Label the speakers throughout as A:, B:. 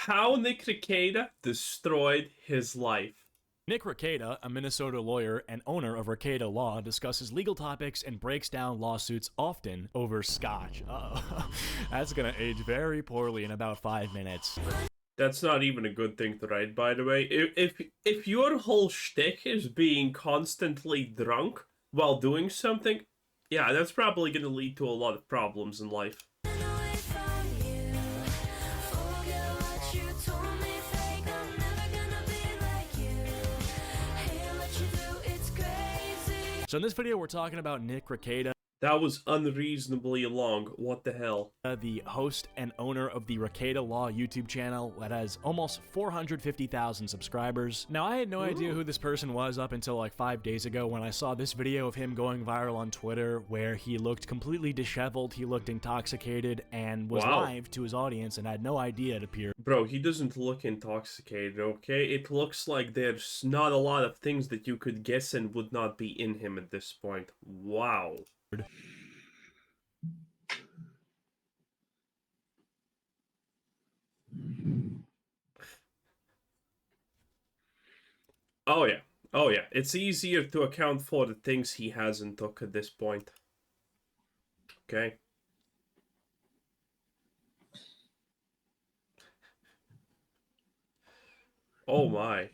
A: How Nick Rekieta destroyed his life.
B: Nick Rekieta, a Minnesota lawyer and owner of Rekieta Law, discusses legal topics and breaks down lawsuits often over scotch. Uh-oh. That's gonna age very poorly in about 5 minutes.
A: That's not even a good thing to write, by the way. If your whole shtick is being constantly drunk while doing something, yeah, that's probably gonna lead to a lot of problems in life.
B: So in this video, we're talking about Nick Rekieta.
A: That was unreasonably long. What the hell?
B: The host and owner of the Rekieta Law YouTube channel that has almost 450,000 subscribers. Now, I had no idea who this person was up until like 5 days ago when I saw this video of him going viral on Twitter where he looked completely disheveled, he looked intoxicated, and was live to his audience and had no idea it appeared.
A: Bro, he doesn't look intoxicated, okay? It looks like there's not a lot of things that you could guess and would not be in him at this point. Wow. Oh yeah. Oh yeah. It's easier to account for the things he hasn't took at this point. Okay. Oh my.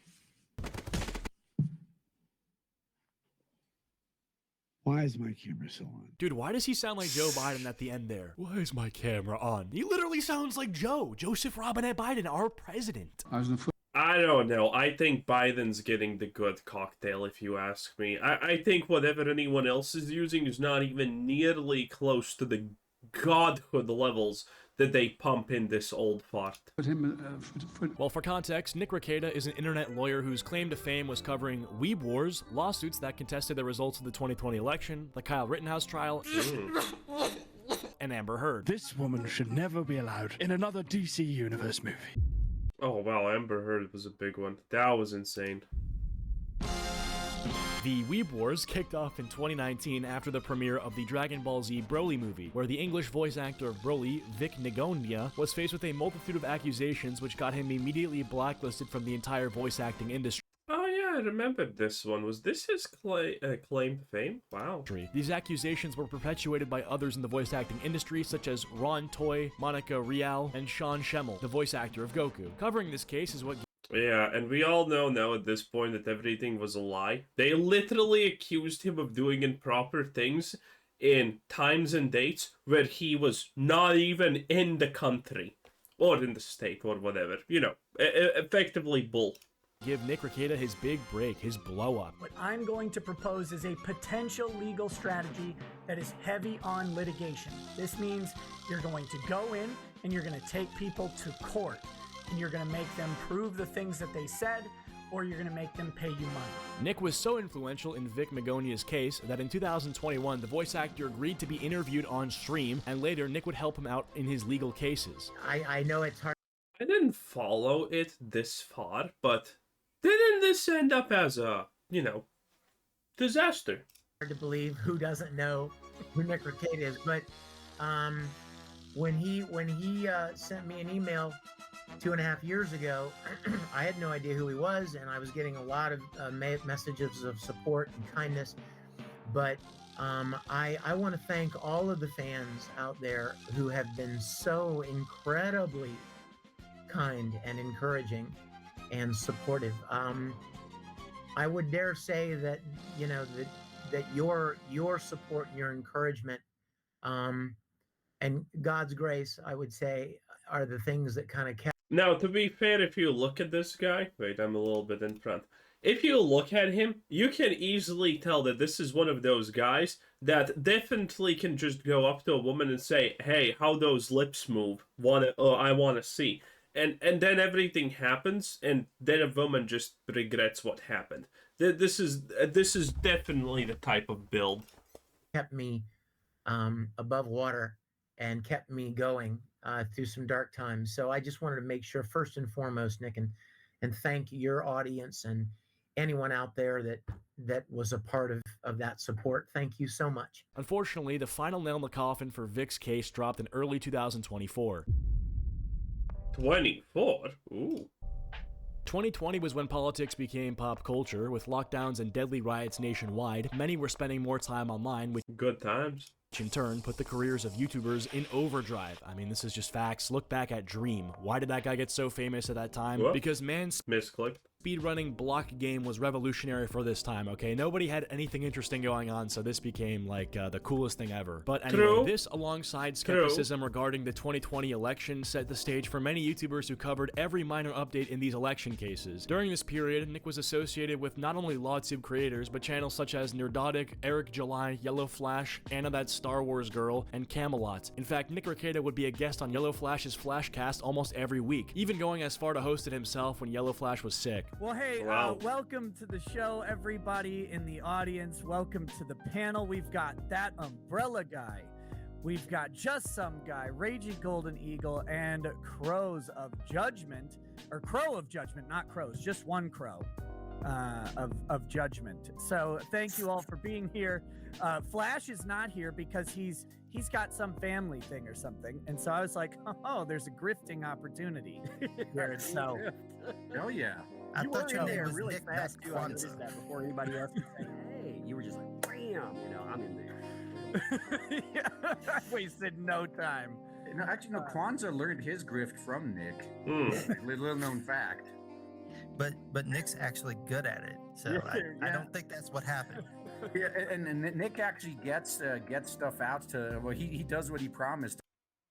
C: Why is my camera still on?
B: Dude, why does he sound like Joe Biden at the end there? Why is my camera on? He literally sounds like Joseph Robinette Biden, our president.
A: I don't know. I think Biden's getting the good cocktail, if you ask me. I think whatever anyone else is using is not even nearly close to the godhood levels that they pump in this old fart.
B: Well, for context, Nick Rekieta is an internet lawyer whose claim to fame was covering Weeb Wars, lawsuits that contested the results of the 2020 election, the Kyle Rittenhouse trial, and Amber Heard.
C: This woman should never be allowed in another DC Universe movie.
A: Oh wow, Amber Heard was a big one. That was insane.
B: The Weeb Wars kicked off in 2019 after the premiere of the Dragon Ball Z Broly movie, where the English voice actor of Broly, Vic Mignogna, was faced with a multitude of accusations which got him immediately blacklisted from the entire voice acting industry.
A: Oh yeah, I remember this one. Was this his claim to fame? Wow.
B: These accusations were perpetuated by others in the voice acting industry, such as Ron Toy, Monica Rial, and Sean Schemmel, the voice actor of Goku. Covering this case is what...
A: Yeah, and we all know now at this point that everything was a lie. They literally accused him of doing improper things in times and dates where he was not even in the country. Or in the state, or whatever. You know, effectively bull.
B: Give Nick Rekieta his big break, his blow up.
D: What I'm going to propose is a potential legal strategy that is heavy on litigation. This means you're going to go in and you're going to take people to court. And you're going to make them prove the things that they said, or you're going to make them pay you money.
B: Nick was so influential in Vic Mignogna's case that in 2021, the voice actor agreed to be interviewed on stream, and later Nick would help him out in his legal cases.
E: I know it's hard.
A: I didn't follow it this far, but didn't this end up as a, you know, disaster?
E: Hard to believe who doesn't know who Nick Rekieta is, but when he sent me an email 2.5 years ago, I had no idea who he was, and I was getting a lot of messages of support and kindness. But I want to thank all of the fans out there who have been so incredibly kind and encouraging and supportive. I would dare say that, you know, that your support and your encouragement and God's grace, I would say, are the things that kind of kept.
A: Now, to be fair, if you look at this guy... Wait, I'm a little bit in front. If you look at him, you can easily tell that this is one of those guys that definitely can just go up to a woman and say, hey, how those lips move? I want to see. And then everything happens, and then a woman just regrets what happened. This is definitely the type of build.
E: Kept me above water and kept me going through some dark times. So I just wanted to make sure, first and foremost, Nick, and thank your audience and anyone out there that was a part of that support. Thank you so much.
B: Unfortunately, the final nail in the coffin for Vic's case dropped in early 2024.
A: 24? Ooh.
B: 2020 was when politics became pop culture. With lockdowns and deadly riots nationwide, many were spending more time online, which
A: Good times.
B: in turn put the careers of YouTubers in overdrive. I mean, this is just facts. Look back at Dream. Why did that guy get so famous at that time?
A: What?
B: Because man's
A: Misclicked.
B: speedrunning block game was revolutionary for this time, okay? Nobody had anything interesting going on, so this became, like, the coolest thing ever. But anyway,
A: True.
B: this, alongside skepticism regarding the 2020 election, set the stage for many YouTubers who covered every minor update in these election cases. During this period, Nick was associated with not only LawTube creators, but channels such as Nerdotic, Eric July, Yellow Flash, Anna That Star Wars Girl, and Camelot. In fact, Nick Rekieta would be a guest on Yellow Flash's Flashcast almost every week, even going as far to host it himself when Yellow Flash was sick.
D: Well, hey,
A: Wow.
D: welcome to the show, everybody in the audience. Welcome to the panel. We've got That Umbrella Guy. We've got Just Some Guy, Raging Golden Eagle, and Crows of Judgment. Or Crow of Judgment, not crows, just one crow of Judgment. So thank you all for being here. Flash is not here because he's got some family thing or something. And so I was like, oh, there's a grifting opportunity here. So,
F: Oh yeah.
G: I thought your name
H: there
G: was
H: really
G: Nick
H: fast too. I
G: Kwanzaa.
H: noticed that before anybody else could say, "Hey," you were just like, "Bam!" You know, I'm in there.
D: yeah, I wasted no time.
F: No, actually, no. Kwanzaa learned his grift from Nick.
A: Hmm.
F: Little known fact.
G: But Nick's actually good at it, so I
D: Yeah.
G: don't think that's what happened.
F: Yeah, and Nick actually gets stuff out to. Well, he does what he promised.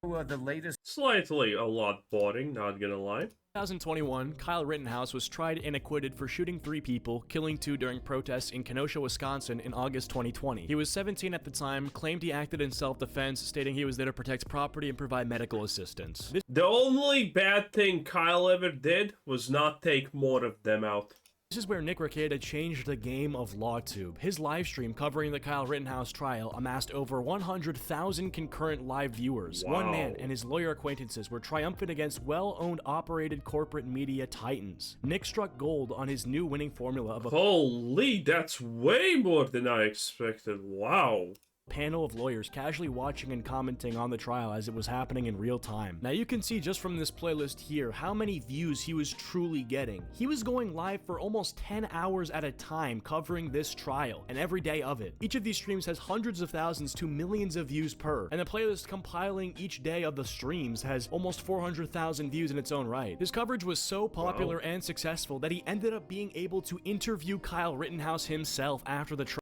F: The latest.
A: Slightly a lot boring, not gonna lie.
B: 2021, Kyle Rittenhouse was tried and acquitted for shooting 3 people, killing 2 during protests in Kenosha, Wisconsin in August 2020. He was 17 at the time, claimed he acted in self-defense, stating he was there to protect property and provide medical assistance.
A: The only bad thing Kyle ever did was not take more of them out.
B: This is where Nick Rekieta changed the game of LawTube. His livestream covering the Kyle Rittenhouse trial amassed over 100,000 concurrent live viewers.
A: Wow.
B: One man and his lawyer acquaintances were triumphant against well-owned operated corporate media titans. Nick struck gold on his new winning formula of a
A: Holy, that's way more than I expected. Wow.
B: panel of lawyers casually watching and commenting on the trial as it was happening in real time. Now you can see just from this playlist here how many views he was truly getting. He was going live for almost 10 hours at a time covering this trial and every day of it. Each of these streams has hundreds of thousands to millions of views per, and the playlist compiling each day of the streams has almost 400,000 views in its own right. His coverage was so popular and successful that he ended up being able to interview Kyle Rittenhouse himself after the trial.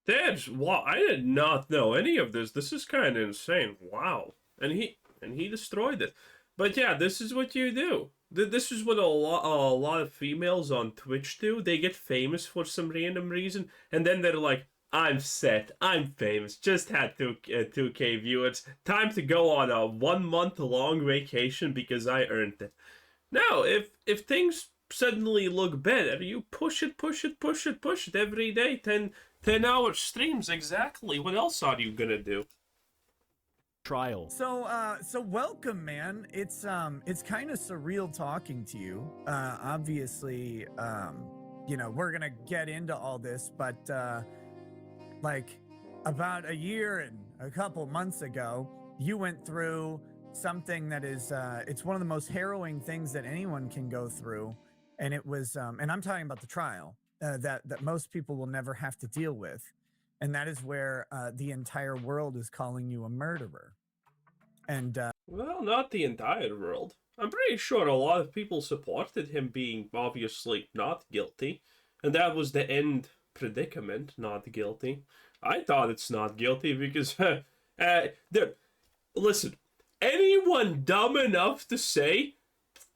A: That's wow. I did not know any of this. This is kind of insane. Wow. And he destroyed it. But yeah, this is what you do. This is what a lot of females on Twitch do. They get famous for some random reason, and then they're like, "I'm set. I'm famous. Just had 2K viewers. Time to go on a 1-month-long vacation because I earned it." Now, if things suddenly look better, you push it every day. 10-hour streams, exactly. What else are you gonna do?
B: Trial.
D: So welcome, man. It's kind of surreal talking to you. Obviously, you know, we're gonna get into all this, but like about a year and a couple months ago, you went through something that is it's one of the most harrowing things that anyone can go through, and it was and I'm talking about the trial that most people will never have to deal with, and that is where the entire world is calling you a murderer. And
A: Well, not the entire world. I'm pretty sure a lot of people supported him being obviously not guilty, and that was the end predicament, not guilty. I thought it's not guilty because, listen, anyone dumb enough to say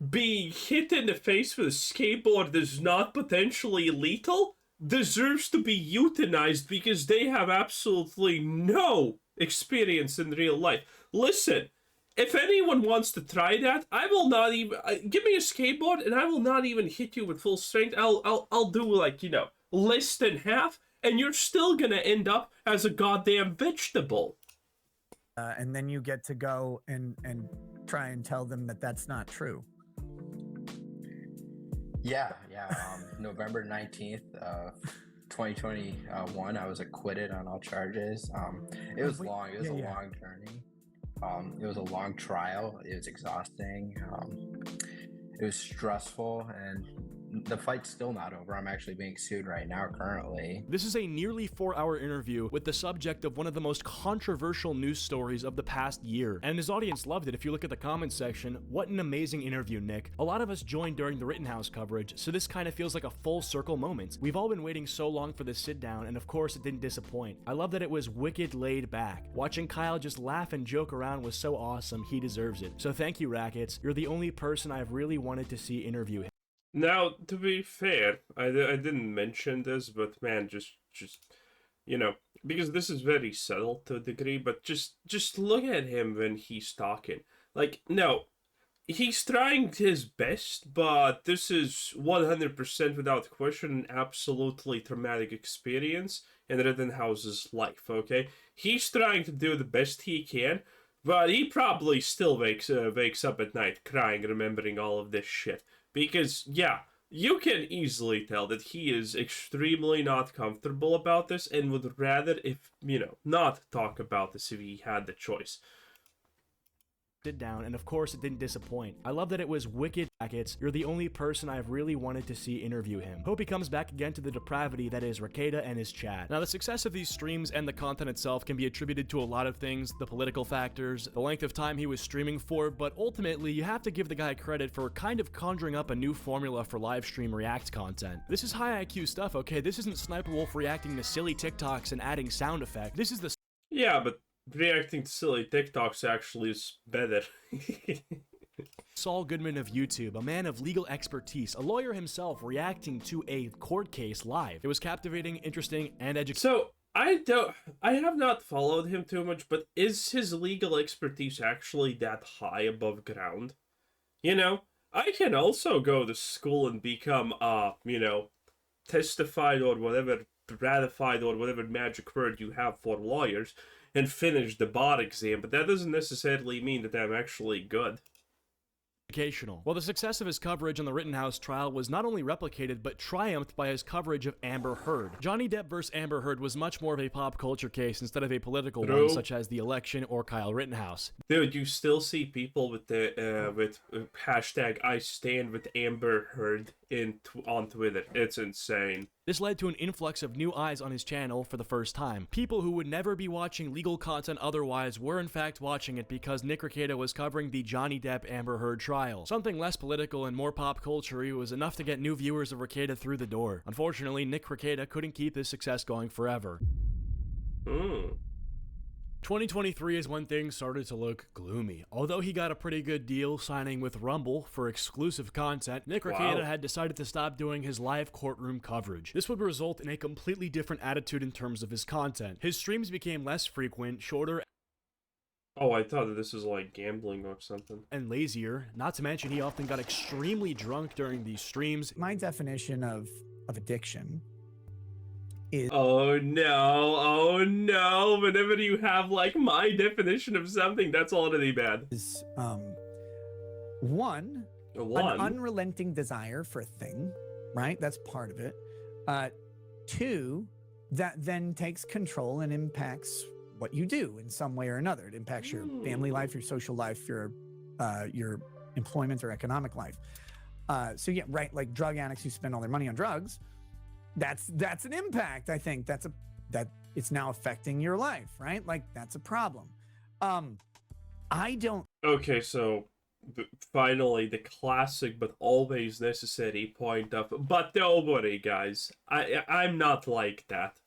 A: being hit in the face with a skateboard is not potentially lethal deserves to be euthanized because they have absolutely no experience in real life. Listen, if anyone wants to try that, I will not even give me a skateboard and I will not even hit you with full strength. I'll do, like, you know, less than half, and you're still gonna end up as a goddamn vegetable.
D: and then you get to go and try and tell them that that's not true.
I: Yeah. November 19th, 2021, I was acquitted on all charges. It was long. It was a long journey. It was a long trial. It was exhausting. It was stressful, and the fight's still not over. I'm actually being sued right now currently.
B: This is a nearly 4-hour interview with the subject of one of the most controversial news stories of the past year. And his audience loved it. If you look at the comments section, what an amazing interview, Nick. A lot of us joined during the Rittenhouse coverage, so this kind of feels like a full circle moment. We've all been waiting so long for this sit down, and of course it didn't disappoint. I love that it was wicked laid back. Watching Kyle just laugh and joke around was so awesome. He deserves it. So thank you, Rackets. You're the only person I've really wanted to see interview him.
A: Now, to be fair, I didn't mention this, but man, just you know, because this is very subtle to a degree, but just look at him when he's talking. Like, no, he's trying his best, but this is 100% without question an absolutely traumatic experience in Rittenhouse's life, okay? He's trying to do the best he can, but he probably still wakes up at night crying, remembering all of this shit. Because, yeah, you can easily tell that he is extremely not comfortable about this and would rather, if, not talk about this if he had the choice.
B: Sit down, and of course it didn't disappoint. I love that it was wicked. Rackets. You're the only person I've really wanted to see interview him. Hope he comes back again to the depravity that is Rekieta and his chat. Now, the success of these streams and the content itself can be attributed to a lot of things, the political factors, the length of time he was streaming for, but ultimately you have to give the guy credit for kind of conjuring up a new formula for live stream react content. This is high IQ stuff, okay? This isn't Sniper Wolf reacting to silly TikToks and adding sound effects. This is the
A: Yeah, but reacting to silly TikToks actually is better.
B: Saul Goodman of YouTube, a man of legal expertise, a lawyer himself reacting to a court case live. It was captivating, interesting, and educational.
A: So, I have not followed him too much, but is his legal expertise actually that high above ground? I can also go to school and become, testified or whatever, ratified or whatever magic word you have for lawyers, and finish the bar exam, but that doesn't necessarily mean that I'm actually good.
B: Well, the success of his coverage on the Rittenhouse trial was not only replicated, but triumphed by his coverage of Amber Heard. Johnny Depp vs. Amber Heard was much more of a pop culture case instead of a political one, such as the election or Kyle Rittenhouse.
A: Dude, you still see people with the hashtag I stand with Amber Heard on Twitter. It's insane.
B: This led to an influx of new eyes on his channel for the first time. People who would never be watching legal content otherwise were in fact watching it because Nick Rekieta was covering the Johnny Depp-Amber Heard trial. Something less political and more pop culture-y was enough to get new viewers of Rekieta through the door. Unfortunately, Nick Rekieta couldn't keep his success going forever. 2023 is when things started to look gloomy. Although he got a pretty good deal signing with Rumble for exclusive content, Nick Rekieta had decided to stop doing his live courtroom coverage. This would result in a completely different attitude in terms of his content. His streams became less frequent, shorter,
A: Oh, I thought that this was like gambling or something.
B: and lazier. Not to mention he often got extremely drunk during these streams.
J: My definition of addiction is...
A: Oh no, whenever you have like my definition of something, that's already bad.
J: Is one, an unrelenting desire for a thing, right? That's part of it. Two, that then takes control and impacts what you do in some way or another. It impacts your family life, your social life, your employment or economic life. So yeah, right, like drug addicts who spend all their money on drugs, that's an impact. I think that it's now affecting your life, right? Like that's a problem. I don't.
A: Okay, so finally the classic but always necessary point of, but don't worry guys, I'm not like that.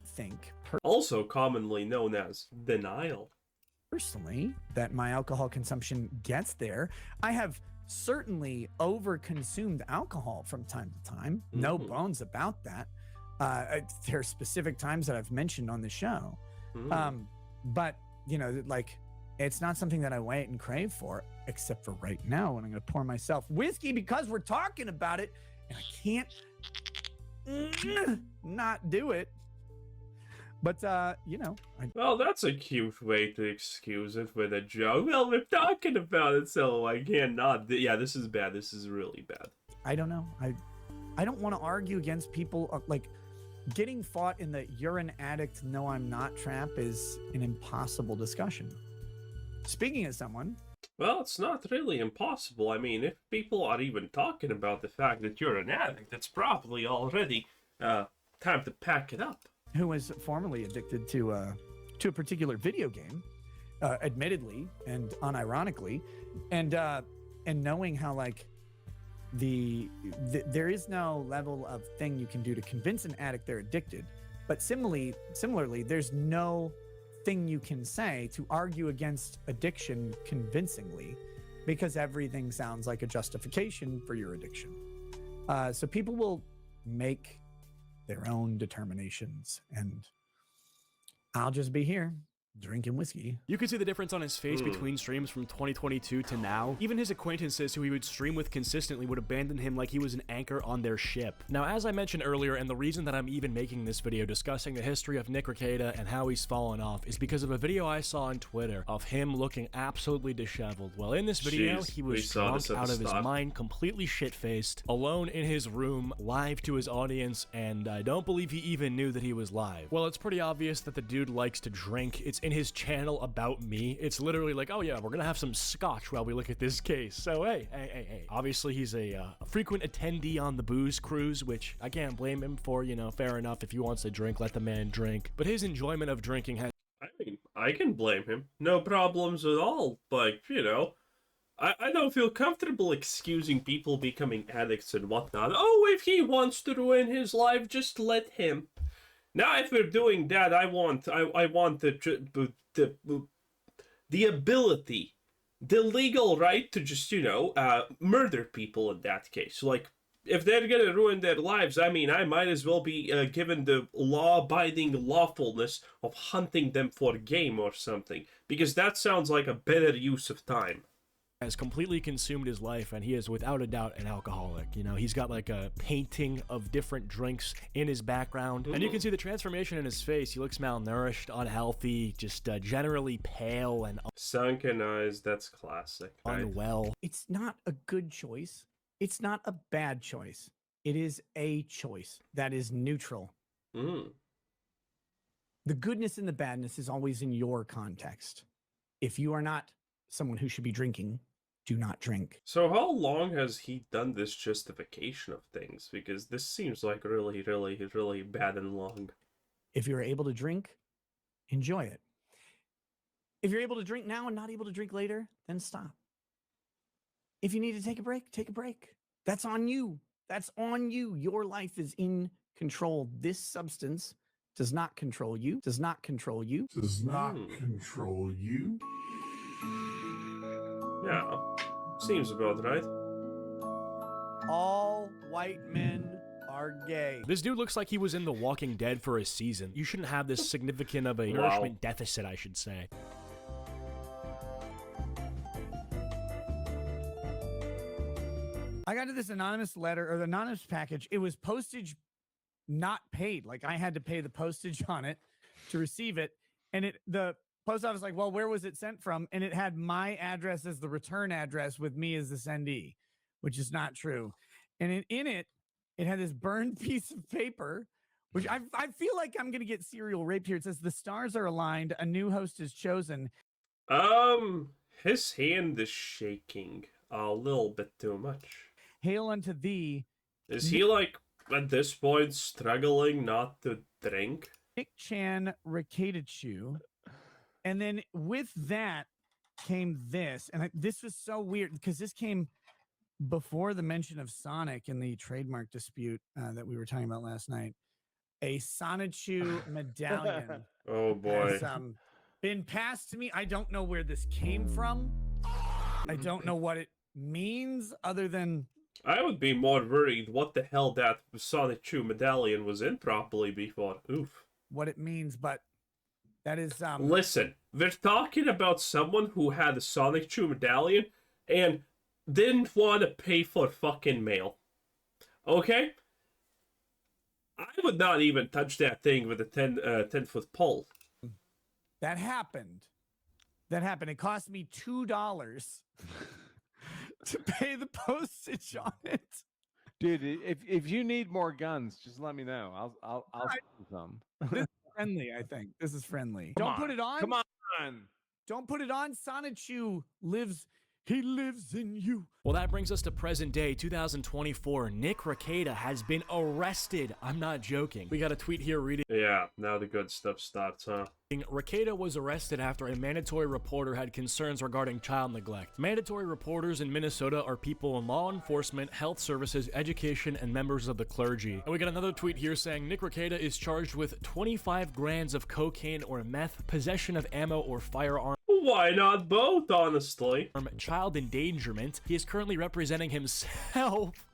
J: Think
A: also commonly known as denial.
J: Personally, that my alcohol consumption gets there. I have certainly over-consumed alcohol from time to time. No bones about that. There are specific times that I've mentioned on the show. But, you know, like, it's not something that I wait and crave for, except for right now when I'm going to pour myself whiskey because we're talking about it, and I can't not do it. But, you know.
A: Well, that's a cute way to excuse it with a joke. Well, we're talking about it, so I cannot. Yeah, this is bad. This is really bad.
J: I don't know. I don't want to argue against people. Like, getting fought in the "you're an addict, no, I'm not" trap is an impossible discussion. Speaking of someone,
A: Well, it's not really impossible. I mean, if people are even talking about the fact that you're an addict, it's probably already time to pack it up.
J: who was formerly addicted to a particular video game, admittedly and unironically, and knowing how like there is no level of thing you can do to convince an addict they're addicted, but similarly, there's no thing you can say to argue against addiction convincingly, because everything sounds like a justification for your addiction. So people will make their own determinations, and I'll just be here drinking whiskey.
B: You can see the difference on his face between streams from 2022 to now. Even his acquaintances who he would stream with consistently would abandon him like he was an anchor on their ship. Now, as I mentioned earlier, and the reason that I'm even making this video discussing the history of Nick Rekieta and how he's fallen off is because of a video I saw on Twitter of him looking absolutely disheveled. Well, in this video, he was drunk out of his mind, completely shit-faced, alone in his room, live to his audience, and I don't believe he even knew that he was live. Well, it's pretty obvious that the dude likes to drink. It's in his channel about me. It's literally like, oh yeah, we're gonna have some scotch while we look at this case. So hey. Obviously, he's a frequent attendee on the booze cruise, which I can't blame him for, you know, fair enough. If he wants to drink, let the man drink. But his enjoyment of drinking has...
A: I mean, I can blame him. No problems at all. But, you know, I don't feel comfortable excusing people becoming addicts and whatnot. Oh, if he wants to ruin his life, just let him. Now, if we're doing that, I want the ability, the legal right to just, you know, murder people in that case. Like, if they're gonna ruin their lives, I mean, I might as well be given the law-abiding lawfulness of hunting them for game or something, because that sounds like a better use of time.
B: Has completely consumed his life, and he is without a doubt an alcoholic. You know, he's got like a painting of different drinks in his background, and you can see the transformation in his face. He looks malnourished, unhealthy, just generally pale and
A: sunken eyes. That's classic.
B: Unwell.
J: It's not a good choice. It's not a bad choice. It is a choice that is neutral. The goodness and the badness is always in your context. If you are not someone who should be drinking, do not drink.
A: So how long has he done this justification of things? Because this seems like really bad and long.
J: If you're able to drink, enjoy it. If you're able to drink now and not able to drink later, then stop. If you need to take a break, take a break. That's on you. That's on you. Your life is in control. This substance does not control you. Does not control you.
K: Does not control you.
A: Yeah, seems about right.
J: All white men are gay.
B: This dude looks like he was in The Walking Dead for a season. You shouldn't have this significant of a nourishment deficit, I should say.
J: I got to this anonymous letter or the anonymous package. It was postage not paid. Like I had to pay the postage on it to receive it. And the post office like, well, where was it sent from? And it had my address as the return address with me as the sendee, which is not true. And in it had this burned piece of paper, which I feel like I'm going to get serial rape here. It says the stars are aligned. A new host is chosen.
A: His hand is shaking a little bit too much.
J: Hail unto thee.
A: Is he like at this point struggling not to drink?
J: Nick Chan Rekieta. And then with that came this. And this was so weird because this came before the mention of Sonic in the trademark dispute that we were talking about last night. A Sonichu medallion.
A: Oh boy.
J: Has been passed to me. I don't know where this came from. I don't know what it means other than...
A: I would be more worried what the hell that Sonic 2 medallion was in properly before. Oof.
J: What it means, but that is...
A: Listen, we're talking about someone who had a Sonic 2 medallion and didn't want to pay for fucking mail. Okay? I would not even touch that thing with a 10-foot pole.
J: That happened. It cost me $2 to pay the postage on it.
L: Dude, if you need more guns, just let me know. I'll send some.
J: This is friendly, I think. This is friendly. Don't put it on.
L: Come on.
J: Don't put it on. Sonichu lives. He lives in you.
B: Well, that brings us to present day 2024. Nick Rekieta has been arrested. I'm not joking. We got a tweet here reading.
A: Yeah, now the good stuff starts, huh?
B: Rekieta was arrested after a mandatory reporter had concerns regarding child neglect. Mandatory reporters in Minnesota are people in law enforcement, health services, education, and members of the clergy. And we got another tweet here saying Nick Rekieta is charged with 25 grams of cocaine or meth, possession of ammo or firearm.
A: Why not both, honestly?
B: Child endangerment. He is currently representing himself.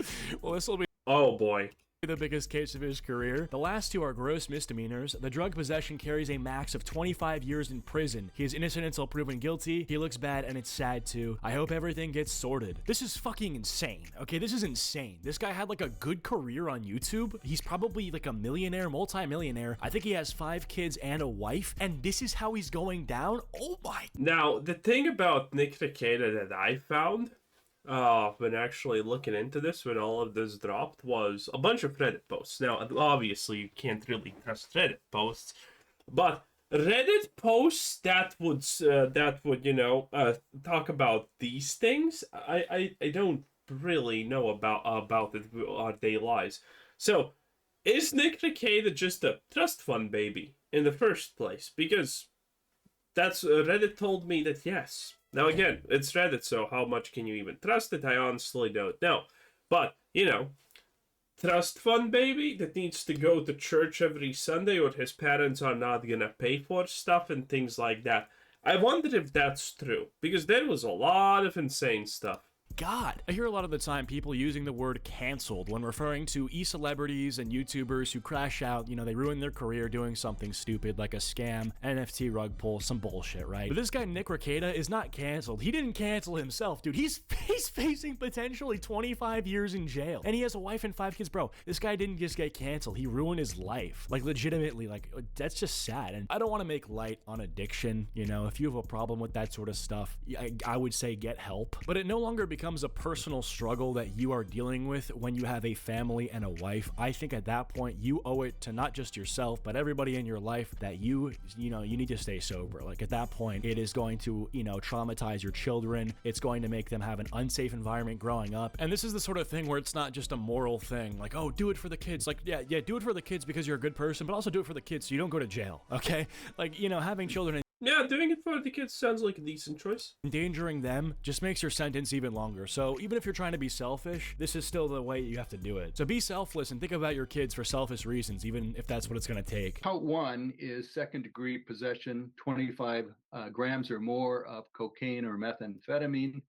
B: Well, this will be...
A: Oh boy.
B: The biggest case of his career. The last two are gross misdemeanors. The drug possession carries a max of 25 years in prison. He is innocent until proven guilty. He looks bad and it's sad too. I hope everything gets sorted. This is fucking insane. Okay, this is insane. This guy had like a good career on YouTube. He's probably like a millionaire, multi-millionaire. I think he has 5 kids and a wife. And this is how he's going down? Oh my.
A: Now, the thing about Nick Rekieta that I found when actually looking into this, when all of this dropped, was a bunch of Reddit posts. Now, obviously, you can't really trust Reddit posts, but Reddit posts that would talk about these things, I don't really know about it. Are they lies? So, is Nick Rekieta just a trust fund baby in the first place? Because that's Reddit told me that yes. Now again, it's Reddit, so how much can you even trust it? I honestly don't know. But, trust fund baby that needs to go to church every Sunday or his parents are not gonna pay for stuff and things like that. I wonder if that's true, because there was a lot of insane stuff.
B: God. I hear a lot of the time people using the word canceled when referring to e-celebrities and YouTubers who crash out, they ruin their career doing something stupid like a scam, NFT rug pull, some bullshit, right? But this guy Nick Rekieta is not canceled. He didn't cancel himself, dude. He's facing potentially 25 years in jail. And he has a wife and 5 kids, bro. This guy didn't just get canceled. He ruined his life. Like, legitimately, like, that's just sad. And I don't want to make light on addiction, if you have a problem with that sort of stuff, I would say get help. But it no longer becomes a personal struggle that you are dealing with when you have a family and a wife. I think at that point you owe it to not just yourself but everybody in your life that you need to stay sober. Like at that point it is going to traumatize your children. It's going to make them have an unsafe environment growing up. And this is the sort of thing where it's not just a moral thing like, oh, do it for the kids. Like yeah, do it for the kids because you're a good person, but also do it for the kids so you don't go to jail. Okay, like having children.
A: Yeah, doing it for the kids sounds like a decent choice.
B: Endangering them just makes your sentence even longer. So even if you're trying to be selfish, this is still the way you have to do it. So be selfless and think about your kids for selfish reasons, even if that's what it's going to take.
M: Count 1 is second-degree possession, 25 grams or more of cocaine or methamphetamine.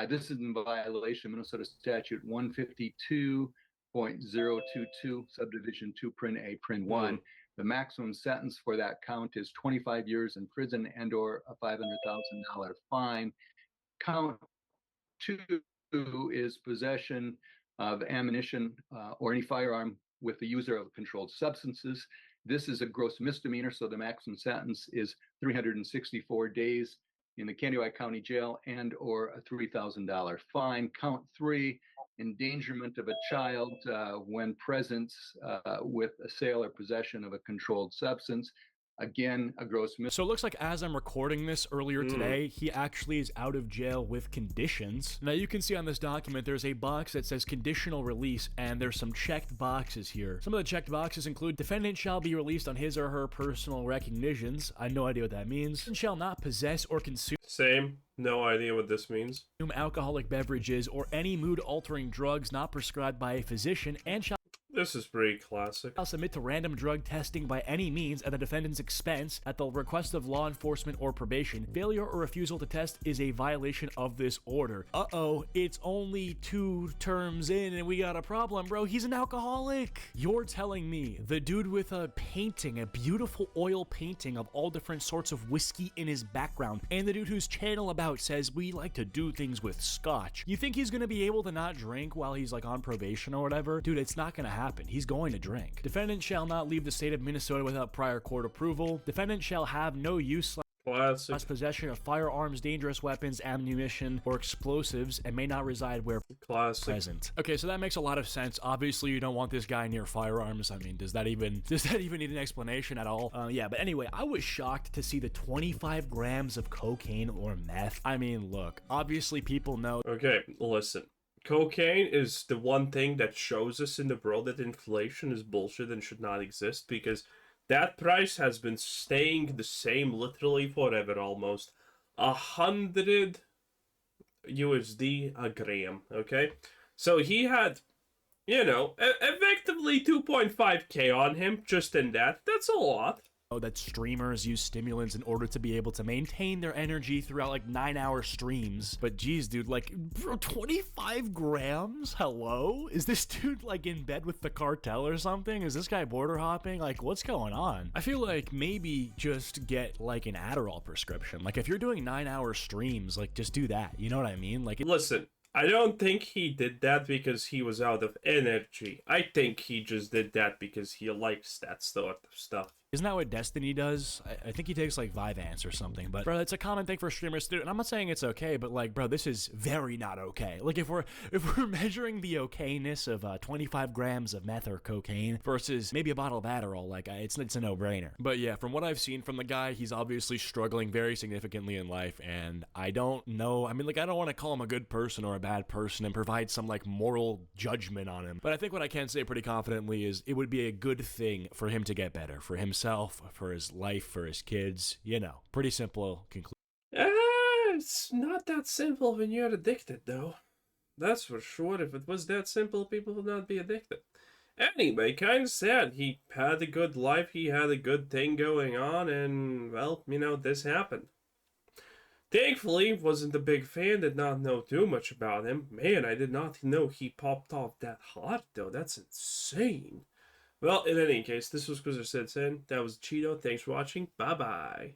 M: This is in violation of Minnesota Statute 152.022, subdivision 2, prin A, prin 1. The maximum sentence for that count is 25 years in prison and or a $500,000 fine. Count 2 is possession of ammunition or any firearm with the user of controlled substances. This is a gross misdemeanor, so the maximum sentence is 364 days in the Candioi County Jail and or a $3,000 fine. Count 3, endangerment of a child when present with a sale or possession of a controlled substance. Again, a gross misdemeanor.
B: So it looks like as I'm recording this earlier today, he actually is out of jail with conditions. Now you can see on this document, there's a box that says conditional release, and there's some checked boxes here. Some of the checked boxes include defendant shall be released on his or her personal recognitions. I have no idea what that means. And shall not possess or consume.
A: Same. No idea what this means.
B: Alcoholic beverages or any mood-altering drugs not prescribed by a physician, and shall
A: This is pretty classic.
B: I'll submit to random drug testing by any means at the defendant's expense at the request of law enforcement or probation. Failure or refusal to test is a violation of this order. Uh-oh, it's only 2 terms in and we got a problem, bro. He's an alcoholic. You're telling me the dude with a painting, a beautiful oil painting of all different sorts of whiskey in his background, and the dude whose channel about says we like to do things with scotch. You think he's gonna be able to not drink while he's like on probation or whatever? Dude, it's not gonna happen. He's going to drink. Defendant shall not leave the state of Minnesota without prior court approval. Defendant shall have no use.
A: Classic.
B: Possession of firearms, dangerous weapons, ammunition, or explosives, and may not reside where present. Okay, so that makes a lot of sense. Obviously, you don't want this guy near firearms. I mean, does that even need an explanation at all? Yeah, but anyway, I was shocked to see the 25 grams of cocaine or meth. I mean, look, obviously people know.
A: Okay, listen. Cocaine is the one thing that shows us in the world that inflation is bullshit and should not exist, because that price has been staying the same literally forever almost. 100 USD a gram, okay? So he had, you know, effectively 2.5k on him just in that. That's a lot.
B: That streamers use stimulants in order to be able to maintain their energy throughout like 9-hour streams. But geez, dude, like, bro, 25 grams? Hello? Is this dude like in bed with the cartel or something? Is this guy border hopping? Like, what's going on? I feel like maybe just get like an Adderall prescription. Like, if you're doing 9-hour streams, like, just do that. You know what I mean? Like,
A: listen, I don't think he did that because he was out of energy. I think he just did that because he likes that sort of stuff.
B: Isn't that what Destiny does? I think he takes like Vyvanse or something, but bro, it's a common thing for streamers to do, and I'm not saying it's okay, but like, bro, this is very not okay. Like, if we're measuring the okayness of 25 grams of meth or cocaine versus maybe a bottle of Adderall, like, it's a no-brainer. But yeah, from what I've seen from the guy, he's obviously struggling very significantly in life, and I don't know, I mean, like, I don't want to call him a good person or a bad person and provide some like moral judgment on him, but I think what I can say pretty confidently is it would be a good thing for him to get better, for himself, for his life, for his kids, you know, pretty simple conclusion.
A: It's not that simple when you're addicted, though. That's for sure. If it was that simple, people would not be addicted. Anyway, kind of sad. He had a good life, he had a good thing going on, and, well, you know, this happened. Thankfully, wasn't a big fan, did not know too much about him. Man, I did not know he popped off that hard, though. That's insane. Well, in any case, this was Cruiser Citizen. That was Cheeto. Thanks for watching. Bye-bye.